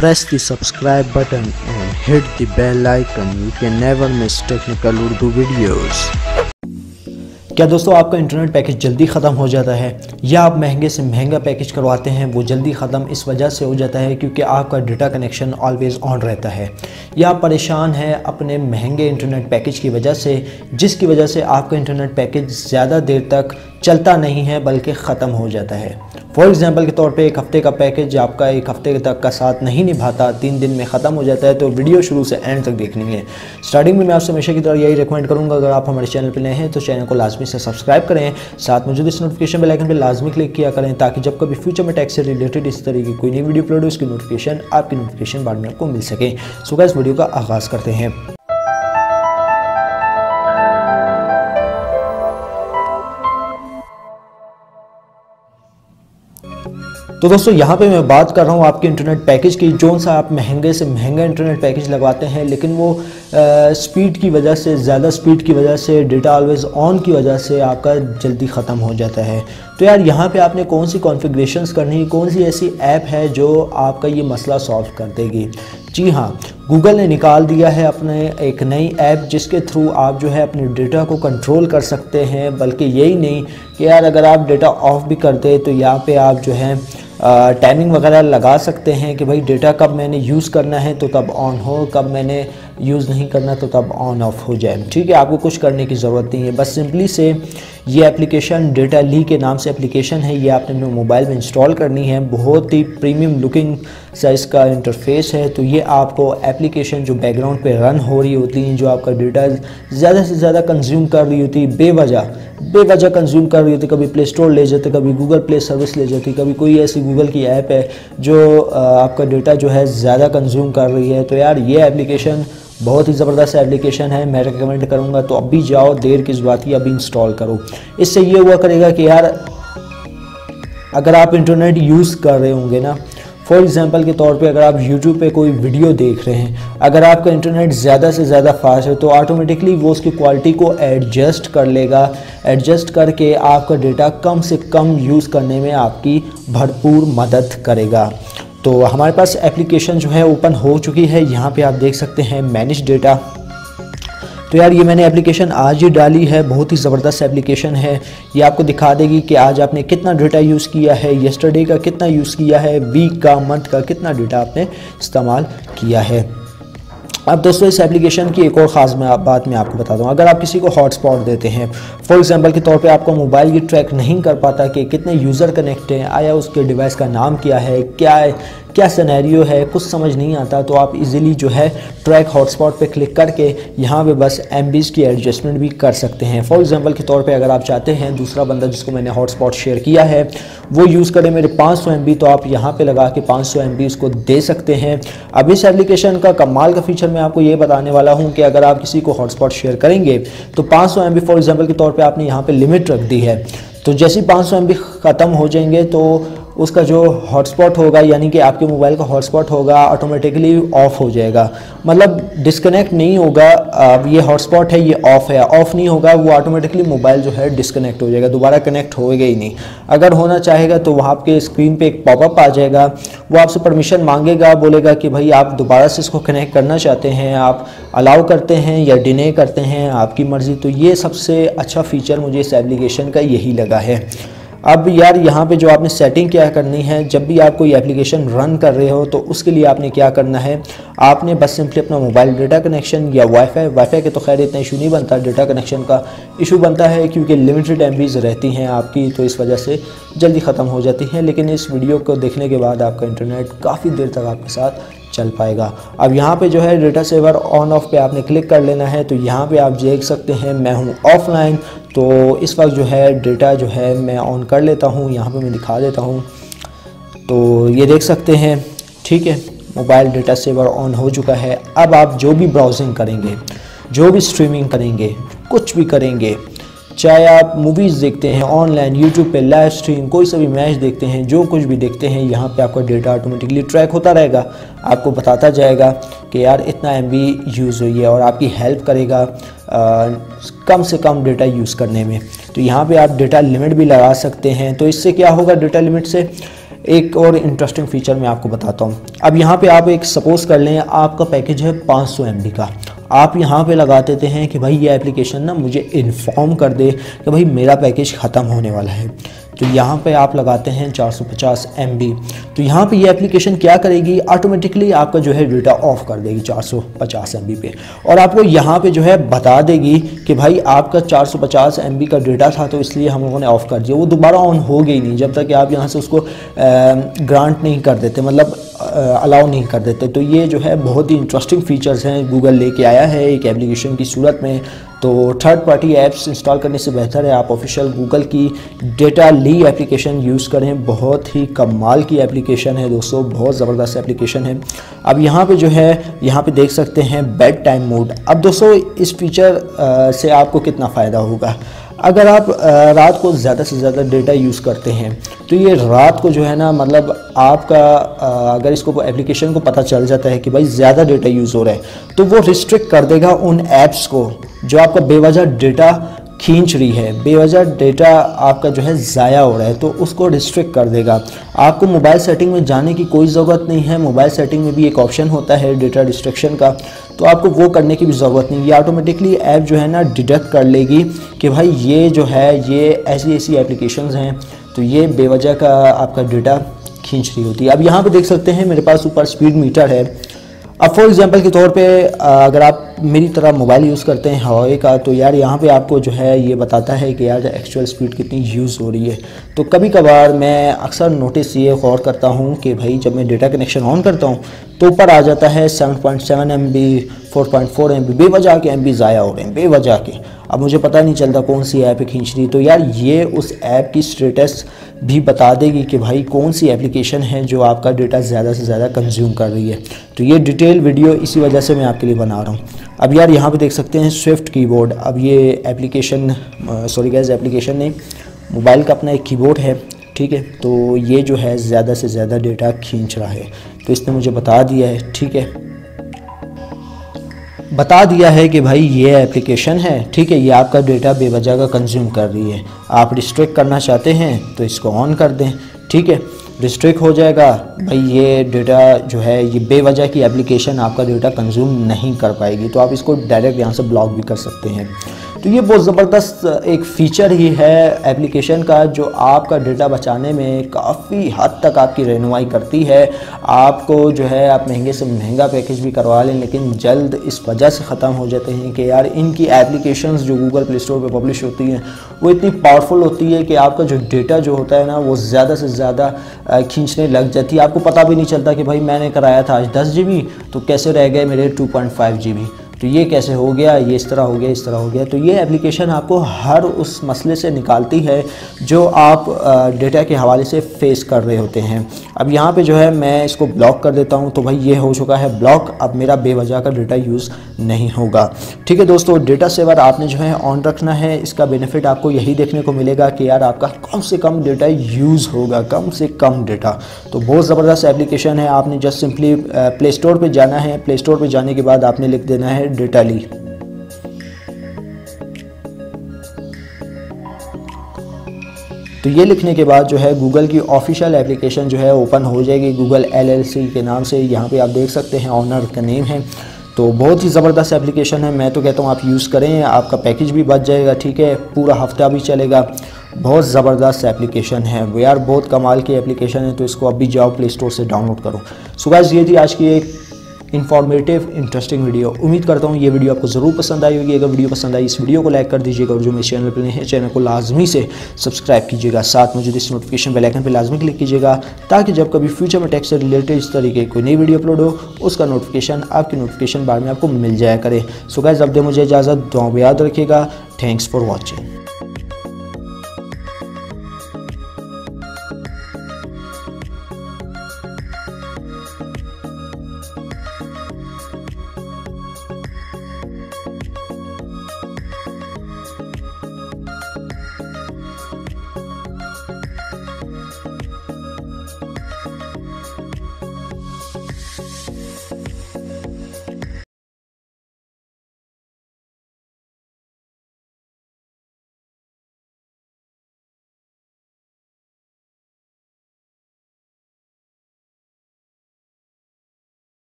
Press the subscribe button and hit the bell icon. You can never miss technical Urdu videos. क्या दोस्तों आपका internet package जल्दी ख़त्म हो जाता है या आप महंगे से महंगा पैकेज करवाते हैं वो जल्दी ख़त्म इस वजह से हो जाता है क्योंकि आपका डेटा कनेक्शन ऑलवेज़ ऑन रहता है, या आप परेशान हैं अपने महंगे इंटरनेट पैकेज की वजह से, जिसकी वजह से आपका इंटरनेट पैकेज ज़्यादा देर तक चलता नहीं है बल्कि ख़त्म हो जाता है। फॉर एग्ज़ाम्पल के तौर पे एक हफ़्ते का पैकेज आपका एक हफ़्ते तक का साथ नहीं निभाता, 3 दिन में ख़त्म हो जाता है, तो वीडियो शुरू से एंड तक देखनी है। स्टार्टिंग में मैं आपसे हमेशा की तरह यही रिकमेंड करूँगा, अगर आप हमारे चैनल पर नए हैं तो चैनल को लाजमी से सब्सक्राइब करें, साथ मौजूद इस नोटिफिकेशन बेल आइकन पर लाजमी क्लिक किया करें ताकि जब कभी फ्यूचर में टैक्स से रिलेटेड इस तरह की कोई नई वीडियो अपलोड हो उसकी नोटिफिकेशन आपकी नोटिफिकेशन बाद में आपको मिल सके। सो गाइस वीडियो का आगाज़ करते हैं। तो दोस्तों यहाँ पे मैं बात कर रहा हूँ आपके इंटरनेट पैकेज की, जो सा आप महंगे से महंगा इंटरनेट पैकेज लगवाते हैं लेकिन वो स्पीड की वजह से, ज़्यादा स्पीड की वजह से, डेटा ऑलवेज़ ऑन की वजह से आपका जल्दी ख़त्म हो जाता है। तो यार यहाँ पे आपने कौन सी कॉन्फ़िगरेशंस करनी है, कौन सी ऐसी ऐप है जो आपका ये मसला सॉल्व कर देगी? जी हाँ, गूगल ने निकाल दिया है अपने एक नई ऐप जिसके थ्रू आप जो है अपने डेटा को कंट्रोल कर सकते हैं। बल्कि यही नहीं कि यार अगर आप डेटा ऑफ भी कर दे तो यहाँ पे आप जो है टाइमिंग वगैरह लगा सकते हैं कि भाई डेटा कब मैंने यूज़ करना है तो तब ऑन हो, कब मैंने यूज़ नहीं करना तो तब ऑन ऑफ हो जाए। ठीक है, आपको कुछ करने की ज़रूरत नहीं है, बस सिंपली से ये एप्लीकेशन डेटा ली के नाम से एप्लीकेशन है, ये आपने अपने मोबाइल में इंस्टॉल करनी है। बहुत ही प्रीमियम लुकिंग साइज़ का इंटरफेस है। तो ये आपको एप्लीकेशन जो बैकग्राउंड पे रन हो रही होती हैं, जो आपका डेटा ज़्यादा से ज़्यादा कंज्यूम कर रही होती है, बेवजह कंज्यूम कर रही होती, कभी प्ले स्टोर ले जाते, कभी गूगल प्ले सर्विस ले जाती, कभी कोई ऐसी गूगल की ऐप है जो आपका डेटा जो है ज़्यादा कंज्यूम कर रही है। तो यार ये एप्लीकेशन बहुत ही ज़बरदस्त एप्लीकेशन है, मैं रिकमेंड करूँगा। तो अभी जाओ, देर किस बात की, अभी इंस्टॉल करो। इससे ये हुआ करेगा कि यार अगर आप इंटरनेट यूज़ कर रहे होंगे ना, फॉर एग्ज़ाम्पल के तौर पे अगर आप YouTube पे कोई वीडियो देख रहे हैं, अगर आपका इंटरनेट ज़्यादा से ज़्यादा फास्ट है तो ऑटोमेटिकली वो उसकी क्वालिटी को एडजस्ट कर लेगा, एडजस्ट करके आपका डेटा कम से कम यूज़ करने में आपकी भरपूर मदद करेगा। तो हमारे पास एप्लीकेशन जो है ओपन हो चुकी है, यहाँ पे आप देख सकते हैं मैनेज डेटा। तो यार ये मैंने एप्लीकेशन आज ही डाली है, बहुत ही ज़बरदस्त एप्लीकेशन है। ये आपको दिखा देगी कि आज आपने कितना डेटा यूज़ किया है, येस्टरडे का कितना यूज़ किया है, वीक का, मंथ का कितना डेटा आपने इस्तेमाल किया है। अब दोस्तों इस एप्लीकेशन की एक और ख़ास बात मैं आपको बता दूं, अगर आप किसी को हॉटस्पॉट देते हैं, फॉर एग्जांपल के तौर पे आपका मोबाइल ये ट्रैक नहीं कर पाता कि कितने यूज़र कनेक्ट हैं, आया उसके डिवाइस का नाम क्या है, क्या सिनेरियो है, कुछ समझ नहीं आता, तो आप इजीली जो है ट्रैक हॉटस्पॉट पे क्लिक करके यहाँ पे बस MBs की एडजस्टमेंट भी कर सकते हैं। फॉर एग्जांपल के तौर पे अगर आप चाहते हैं दूसरा बंदा जिसको मैंने हॉटस्पॉट शेयर किया है वो यूज़ करे मेरे 500 MB, तो आप यहाँ पे लगा के 500 MB उसको दे सकते हैं। अब इस एप्लीकेशन का कमाल का फीचर मैं आपको ये बताने वाला हूँ कि अगर आप किसी को हॉटस्पॉट शेयर करेंगे तो 500 MB फॉर एग्जाम्पल के तौर पर आपने यहाँ पर लिमिट रख दी है, तो जैसे 500 MB ख़त्म हो जाएंगे तो उसका जो हॉटस्पॉट होगा, यानी कि आपके मोबाइल का हॉटस्पॉट होगा, ऑटोमेटिकली ऑफ हो जाएगा। मतलब डिस्कनेक्ट नहीं होगा, अब ये हॉटस्पॉट है, ये ऑफ है, ऑफ नहीं होगा, वो ऑटोमेटिकली मोबाइल जो है डिस्कनेक्ट हो जाएगा, दोबारा कनेक्ट होएगा ही नहीं। अगर होना चाहेगा तो वहाँ आपके स्क्रीन पे एक पॉपअप आ जाएगा, वो आपसे परमिशन मांगेगा, बोलेगा कि भाई आप दोबारा से इसको कनेक्ट करना चाहते हैं, आप अलाउ करते हैं या डिने करते हैं, आपकी मर्ज़ी। तो ये सबसे अच्छा फ़ीचर मुझे इस एप्लीकेशन का यही लगा है। अब यार यहाँ पे जो आपने सेटिंग क्या करनी है, जब भी आप कोई एप्लीकेशन रन कर रहे हो तो उसके लिए आपने क्या करना है, आपने बस सिंपली अपना मोबाइल डेटा कनेक्शन या वाईफाई के तो खैर इतना इशू नहीं बनता, डेटा कनेक्शन का इशू बनता है क्योंकि लिमिटेड MBs रहती हैं आपकी, तो इस वजह से जल्दी ख़त्म हो जाती हैं। लेकिन इस वीडियो को देखने के बाद आपका इंटरनेट काफ़ी देर तक आपके साथ चल पाएगा। अब यहाँ पे जो है डेटा सेवर ऑन ऑफ पे आपने क्लिक कर लेना है, तो यहाँ पे आप देख सकते हैं मैं हूँ ऑफलाइन, तो इस वक्त जो है डेटा जो है मैं ऑन कर लेता हूँ, यहाँ पे मैं दिखा देता हूँ। तो ये देख सकते हैं, ठीक है, मोबाइल डेटा सेवर ऑन हो चुका है। अब आप जो भी ब्राउजिंग करेंगे, जो भी स्ट्रीमिंग करेंगे, कुछ भी करेंगे, चाहे आप मूवीज़ देखते हैं ऑनलाइन, यूट्यूब पे लाइव स्ट्रीम, कोई सा भी मैच देखते हैं, जो कुछ भी देखते हैं, यहाँ पे आपका डेटा ऑटोमेटिकली ट्रैक होता रहेगा, आपको बताता जाएगा कि यार इतना MB यूज़ हुई है और आपकी हेल्प करेगा कम से कम डेटा यूज़ करने में। तो यहाँ पे आप डेटा लिमिट भी लगा सकते हैं। तो इससे क्या होगा, डेटा लिमिट से एक और इंटरेस्टिंग फीचर मैं आपको बताता हूँ। अब यहाँ पे आप एक सपोज़ कर लें आपका पैकेज है 500 MB का, आप यहाँ पे लगा देते हैं कि भाई ये एप्लीकेशन ना मुझे इन्फॉर्म कर दे कि भाई मेरा पैकेज ख़त्म होने वाला है। तो यहाँ पे आप लगाते हैं 450 MB। तो यहाँ पे ये एप्लीकेशन क्या करेगी, ऑटोमेटिकली आपका जो है डेटा ऑफ कर देगी 450 MB पे, और आपको यहाँ पे जो है बता देगी कि भाई आपका 450 MB का डेटा था तो इसलिए हम लोगों ने ऑफ़ कर दिया। वो दोबारा ऑन होगी ही नहीं जब तक कि आप यहाँ से उसको ग्रांट नहीं कर देते, मतलब अलाउ नहीं कर देते। तो ये जो है बहुत ही इंटरेस्टिंग फीचर्स हैं गूगल लेके आया है एक एप्लीकेशन की सूरत में। तो थर्ड पार्टी ऐप्स इंस्टॉल करने से बेहतर है आप ऑफिशियल गूगल की डेटा ली एप्लीकेशन यूज़ करें। बहुत ही कमाल की एप्लीकेशन है दोस्तों, बहुत ज़बरदस्त एप्लीकेशन है। अब यहाँ पे जो है यहाँ पे देख सकते हैं बेड टाइम मोड। अब दोस्तों इस फीचर से आपको कितना फ़ायदा होगा, अगर आप रात को ज़्यादा से ज़्यादा डेटा यूज़ करते हैं तो ये रात को जो है ना, मतलब आपका अगर इसको एप्लीकेशन को पता चल जाता है कि भाई ज़्यादा डेटा यूज़ हो रहा है तो वो रिस्ट्रिक्ट कर देगा उन ऐप्स को जो आपका बेवजह डेटा खींच रही है, बेवजह डेटा आपका जो है ज़ाया हो रहा है, तो उसको रिस्ट्रिक्ट कर देगा। आपको मोबाइल सेटिंग में जाने की कोई ज़रूरत नहीं है। मोबाइल सेटिंग में भी एक ऑप्शन होता है डेटा रिस्ट्रिक्शन का, तो आपको वो करने की भी ज़रूरत नहीं। ये ऑटोमेटिकली ऐप जो है ना डिटेक्ट कर लेगी कि भाई ये जो है ये ऐसी एप्लीकेशंस हैं तो ये बेवजह का आपका डेटा खींच रही होती है। अब यहाँ पे देख सकते हैं मेरे पास ऊपर स्पीड मीटर है। अब फॉर एग्जांपल के तौर पे अगर आप मेरी तरह मोबाइल यूज़ करते हैं हवाई का, तो यार यहाँ पे आपको जो है ये बताता है कि यार एक्चुअल स्पीड कितनी यूज़ हो रही है। तो कभी कभार मैं अक्सर नोटिस ये गौर करता हूँ कि भाई जब मैं डेटा कनेक्शन ऑन करता हूँ तो ऊपर आ जाता है 7.7 MB 4.4 MB, बेवजह के MB ज़ाया हो रहे हैं बेवजह के। अब मुझे पता नहीं चलता कौन सी ऐप खींच रही, तो यार ये उस ऐप की स्टेटस भी बता देगी कि भाई कौन सी एप्लीकेशन है जो आपका डेटा ज़्यादा से ज़्यादा कंज्यूम कर रही है। तो ये डिटेल वीडियो इसी वजह से मैं आपके लिए बना रहा हूँ। अब यार यहाँ पे देख सकते हैं स्विफ्ट कीबोर्ड। अब ये एप्लीकेशन सॉरी गाइस एप्लीकेशन नहीं, मोबाइल का अपना एक कीबोर्ड है, ठीक है। तो ये जो है ज़्यादा से ज़्यादा डेटा खींच रहा है, तो इसने मुझे बता दिया है, ठीक है, बता दिया है कि भाई ये एप्लीकेशन है, ठीक है, ये आपका डेटा बेवजह का कंज्यूम कर रही है। आप रिस्ट्रिक्ट करना चाहते हैं तो इसको ऑन कर दें, ठीक है, रिस्ट्रिक्ट हो जाएगा। भाई ये डेटा जो है ये बेवजह की एप्लीकेशन आपका डेटा कंज्यूम नहीं कर पाएगी, तो आप इसको डायरेक्ट यहाँ से ब्लॉक भी कर सकते हैं। तो ये बहुत ज़बरदस्त एक फ़ीचर ही है एप्लीकेशन का जो आपका डेटा बचाने में काफ़ी हद तक आपकी रहनुमाई करती है। आपको जो है आप महंगे से महंगा पैकेज भी करवा लें, लेकिन जल्द इस वजह से ख़त्म हो जाते हैं कि यार इनकी एप्लीकेशंस जो गूगल प्ले स्टोर पे पब्लिश होती हैं वो इतनी पावरफुल होती है कि आपका जो डेटा जो होता है ना वो ज़्यादा से ज़्यादा खींचने लग जाती है। आपको पता भी नहीं चलता कि भाई मैंने कराया था आज 10 GB तो कैसे रह गए मेरे 2.5 GB, तो ये कैसे हो गया, ये इस तरह हो गया, इस तरह हो गया। तो ये एप्लीकेशन आपको हर उस मसले से निकालती है जो आप डेटा के हवाले से फेस कर रहे होते हैं। अब यहाँ पे जो है मैं इसको ब्लॉक कर देता हूँ, तो भाई ये हो चुका है ब्लॉक। अब मेरा बेवजह का डेटा यूज़ नहीं होगा, ठीक है दोस्तों। डेटा सेवर आपने जो है ऑन रखना है, इसका बेनिफिट आपको यही देखने को मिलेगा कि यार आपका कम से कम डेटा यूज़ होगा, कम से कम डेटा। तो बहुत ज़बरदस्त एप्लीकेशन है। आपने जस्ट सिंपली प्ले स्टोर पर जाना है, प्ले स्टोर पर जाने के बाद आपने लिख देना है डेटा ली। तो ये लिखने के बाद जो है गूगल की ऑफिशियल एप्लीकेशन जो है ओपन हो जाएगी गूगल LLC के नाम से। यहाँ पे आप देख सकते हैं ऑनर का नेम है। तो बहुत ही ज़बरदस्त एप्लीकेशन है, मैं तो कहता हूँ आप यूज़ करें, आपका पैकेज भी बच जाएगा, ठीक है, पूरा हफ्ता भी चलेगा। बहुत ज़बरदस्त एप्लीकेशन है वो यार, बहुत कमाल की एप्लीकेशन है। तो इसको अभी जाओ प्ले स्टोर से डाउनलोड करो। सो गाइस ये थी आज की एक इन्फॉर्मेटिव इंटरेस्टिंग वीडियो। उम्मीद करता हूँ ये वीडियो आपको ज़रूर पसंद आई होगी। अगर वीडियो पसंद आई इस वीडियो को लाइक कर दीजिएगा, और जो मेरे चैनल पर नए हैं चैनल को लाजमी से सब्सक्राइब कीजिएगा। साथ मौजूद इस नोटिफिकेशन बेल आइकन पर लाजमी क्लिक कीजिएगा ताकि जब कभी फ्यूचर में टेक से रिलेटेड इस तरीके कोई नई वीडियो अपलोड हो उसका नोटिफिकेशन आपकी नोटिफिकेशन बार में आपको मिल जाया करे। सो गाइस अब दे मुझे इजाज़त, दुआ में याद रखिएगा। Thanks for watching.